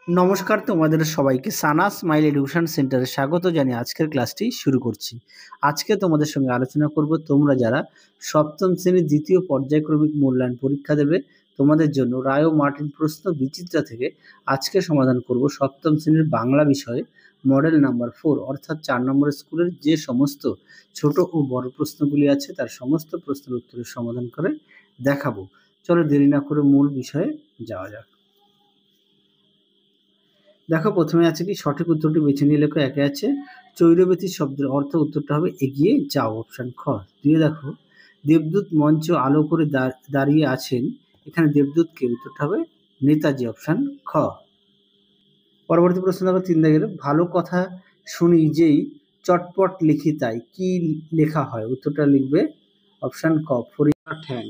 নমস্কার, তোমাদের সবাইকে সানা স্মাইল এডুকেশন সেন্টারে স্বাগত জানিয়ে আজকের ক্লাসটি শুরু করছি। আজকে তোমাদের সঙ্গে আলোচনা করব তোমরা যারা সপ্তম শ্রেণীর দ্বিতীয় পর্যায়ক্রমিক মূল্যায়ন পরীক্ষা দেবে তোমাদের জন্য রায় ও মার্টিন প্রশ্ন বিচিত্রা থেকে আজকে সমাধান করব সপ্তম শ্রেণীর বাংলা বিষয়ে মডেল নাম্বার 4 অর্থাৎ 4 নম্বরের স্কুলের যে সমস্ত ছোট ও বড় প্রশ্নগুলি আছে তার সমস্ত প্রশ্নের উত্তরের সমাধান করে দেখাবো। চলো দেরি না করে মূল বিষয়ে যাওয়া যাক। দেখো, প্রথমে আছে কি সঠিক উত্তরটি বেছে নিয়ে লেখো। একে আছে চৈরবেতি শব্দের অর্থ, উত্তরটা হবে এগিয়ে যাও, অপশন খ। দিয়ে দেখো দেবদূত মঞ্চ আলো করে দাঁড়িয়ে আছেন, এখানে দেবদূত কে, উত্তরটা হবে নেতাজি, অপশন খ। পরবর্তী প্রশ্ন দেখো 3 দাগের ভালো কথা শুনি যেই চটপট লিখি তাই কি লেখা হয়, উত্তরটা লিখবে অপশন ক ফরিদা ঠ্যাং।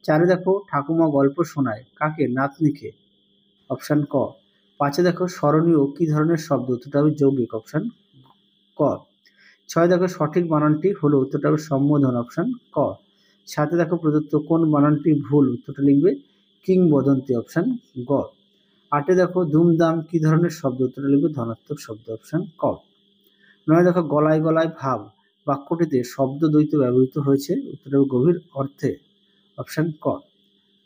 4 দেখো ঠাকুমা গল্প শোনায় কাকে, নাতনিকে, অপশন ক। 5 দেখো স্মরণীয় কি ধরনের শব্দ, উত্তরটা হবে যৌগিক, অপশন ক। 6 দেখো সঠিক বানানটি হলো, উত্তরটা হবে সম্বোধন, অপশন ক। 7 দেখো প্রদত্ত কোন বানানটি ভুল, উত্তরটা লিখবে কিংবদন্তি, অপশন গ। 8 দেখো দুমদাম কি ধরনের শব্দ, উত্তরটা লিখবে ধনাত্মক শব্দ, অপশন ক। 9 দেখো গলায় গলায় ভাব বাক্যটিতে শব্দ দ্বৈত ব্যবহৃত হয়েছে, উত্তরটা হবে গভীর অর্থে, অপশন ক।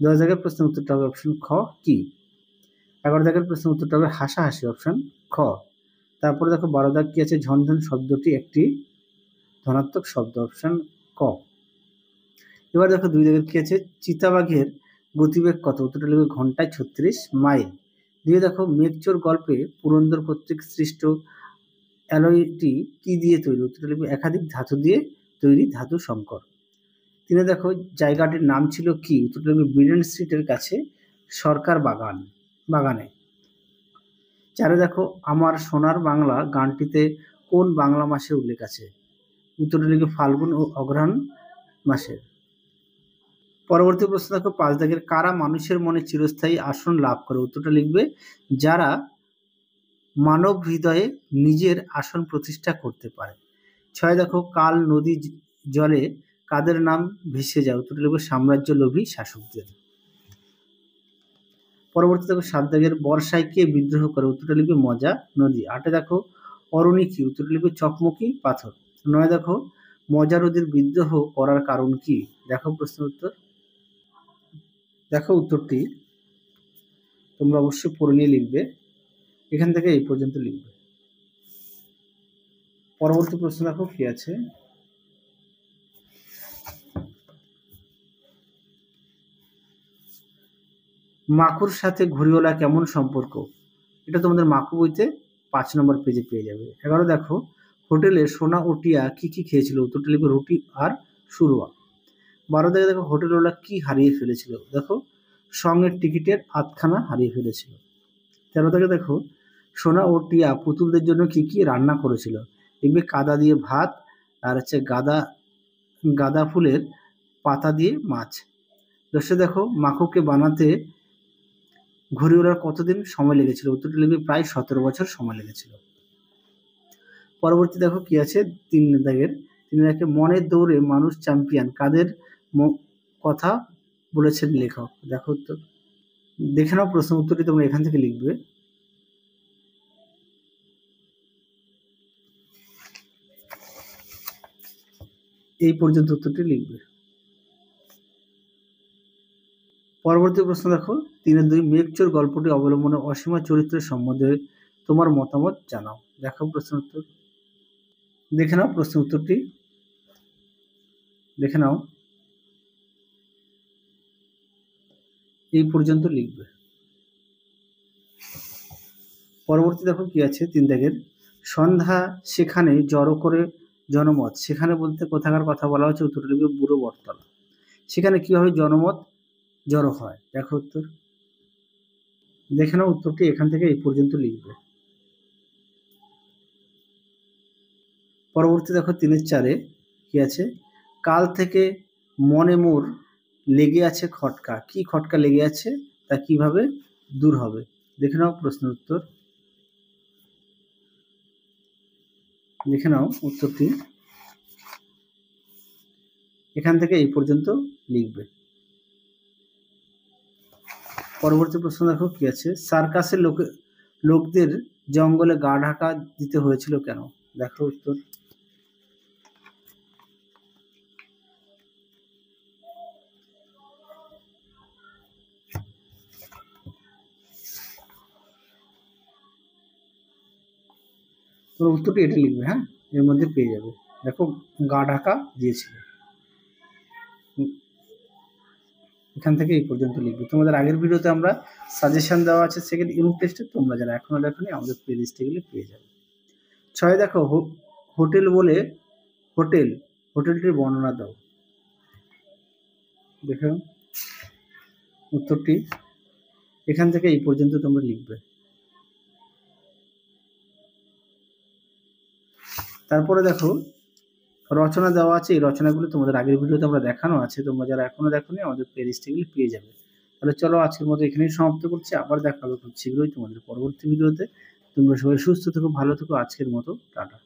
10 দাগের প্রশ্নের উত্তরটা হবে অপশন খ কি। 11 দাগের প্রশ্নের উত্তরটা হবে হাসাহাসি, অপশন খ। তারপরে দেখো 12 দাগ কি আছে, ঝনঝন শব্দটি একটি ধনাত্মক শব্দ, অপশন ক। এবার দেখো 2 দাগের কি আছে, চিতাবাঘের গতিবেগ কত, উত্তরটা লিখবে ঘন্টায় 36 মাইল। দিয়ে দেখো মেঘচোর গল্পে পুরন্দর কর্তৃক সৃষ্ট অ্যালয়টি কি দিয়ে তৈরি, উত্তরটা লিখবে একাধিক ধাতু দিয়ে তৈরি ধাতু সংকর। 3 দেখো জায়গাটির নাম ছিল কি, উত্তরটা লিখবে ব্রিডেন স্ট্রিটের কাছে সরকার বাগানে। 4 দেখো আমার সোনার বাংলা গানটিতে কোন বাংলা মাসের উল্লেখ আছে, উত্তরটা লিখবে ফাল্গুন ও অগ্রহায়ণ মাসের। পরবর্তী প্রশ্ন দেখো 5 দাগের কারা মানুষের মনে চিরস্থায়ী আসন লাভ করে, উত্তরটা লিখবে যারা মানব হৃদয়ে নিজের আসন প্রতিষ্ঠা করতে পারে। 6 দেখো কাল নদী জলে কাদের নাম ভেসে যায়, উত্তরটা লিখবে সাম্রাজ্য লোভী শাসকদের। পরবর্তী দেখো 7 দাগের বর্ষায় কে বিদ্রোহ করে, উত্তরটা লিখবে মজা নদী। 8 দেখো অরণি কি, উত্তরটা লিখবে চকমকি পাথর। 9 দেখো মজা নদীর বিদ্রোহ করার কারণ কি, দেখো প্রশ্ন উত্তর। দেখো উত্তরটি তোমরা অবশ্যই পড়ে নিয়ে লিখবে, এখান থেকে এই পর্যন্ত লিখবে। পরবর্তী প্রশ্ন দেখো কি আছে, মাকুর সাথে ঘড়িওয়ালা কেমন সম্পর্ক, এটা তোমাদের মাকু বইতে 5 নম্বর পেজে পেয়ে যাবে। 11 দেখো হোটেলে সোনা ও টিয়া কি কি খেয়েছিল, উত্তরটা লিখবে রুটি আর সুরুয়া। 12 দেখে দেখো হোটেলওয়ালা কি হারিয়ে ফেলেছিল, দেখো সঙ্গের টিকিটের আধখানা হারিয়ে ফেলেছিল। 13 থেকে দেখো সোনা ও টিয়া পুতুলদের জন্য কি কি রান্না করেছিল, দেখবে কাদা দিয়ে ভাত আর হচ্ছে গাঁদা ফুলের পাতা দিয়ে মাছ। 10 দেখো মাকুকে বানাতে ঘড়িওয়ালার কতদিন সময় লেগেছিল, উত্তরটা লিখবে প্রায় 17 বছর সময় লেগেছিল। পরবর্তী দেখো কি আছে 3 দাগের, 3 দাগে মনের দৌড়ে মানুষ চ্যাম্পিয়ন কাদের কথা বলেছেন লেখক, দেখো উত্তর। দেখে নাও প্রশ্ন উত্তরটি তোমরা এখান থেকে লিখবে। এই পর্যন্ত উত্তরটি লিখবে। পরবর্তী প্রশ্ন দেখো 3-2 মেঘচোর গল্পটি অবলম্বনে অসীমা চরিত্রের সম্বন্ধে তোমার মতামত জানাও, দেখো প্রশ্ন উত্তর। দেখে নাও প্রশ্ন উত্তরটি, দেখে নাও, এই পর্যন্ত লিখবে। পরবর্তী দেখো কি আছে 3 দাগের, সন্ধ্যা সেখানে জড়ো করে জনমত, সেখানে বলতে কোথাকার কথা বলা হচ্ছে, উত্তরটা লিখবে বুড়ো বটতলা। সেখানে কিভাবে জনমত জড়ো হয়, দেখো উত্তর। দেখে নাও উত্তরটি এখান থেকে এই পর্যন্ত লিখবে। পরবর্তী দেখো 3-4 কি আছে, কাল থেকে মনে মোর লেগে আছে খটকা, কি খটকা লেগে আছে তা কিভাবে দূর হবে, দেখে নাও প্রশ্নের উত্তর। দেখে নাও উত্তরটি এখান থেকে এই পর্যন্ত লিখবে। পরবর্তী প্রশ্ন দেখো কি আছে, সার্কাসের লোকদের জঙ্গলে গা ঢাকা দিতে হয়েছিল কেন? দেখো উত্তর। তোর উত্তরটি এটা লিখবে, হ্যাঁ, এর মধ্যে পেয়ে যাবে। দেখো গা ঢাকা দিয়েছিল, এখান থেকে এই পর্যন্ত লিখবে। তোমাদের আগের ভিডিওতে আমরা সাজেশন দেওয়া আছে সেকেন্ড ইউনিট টেস্টে, তোমরা যারা এখনো দেখোনি আমাদের প্লে লিস্টে গেলে পেয়ে যাবে। 6 দেখো, হোটেল বলে হোটেলটির বর্ণনা দাও। দেখো উত্তরটি এখান থেকে এই পর্যন্ত তোমরা লিখবে। তারপরে দেখো রচনা দেওয়া আছে, এই রচনাগুলো তোমাদের আগের ভিডিওতে আমরা দেখানো আছে, তোমরা যারা এখনো দেখোনি আমাদের প্লে লিস্টে গেলে পেয়ে যাবে। তাহলে চলো আজকের মতো এখানেই সমাপ্ত করছি, আবার দেখা হবে খুব শীঘ্রই তোমাদের পরবর্তী ভিডিওতে। তোমরা সবাই সুস্থ থেকো, ভালো থেকো, আজকের মতো টাটা।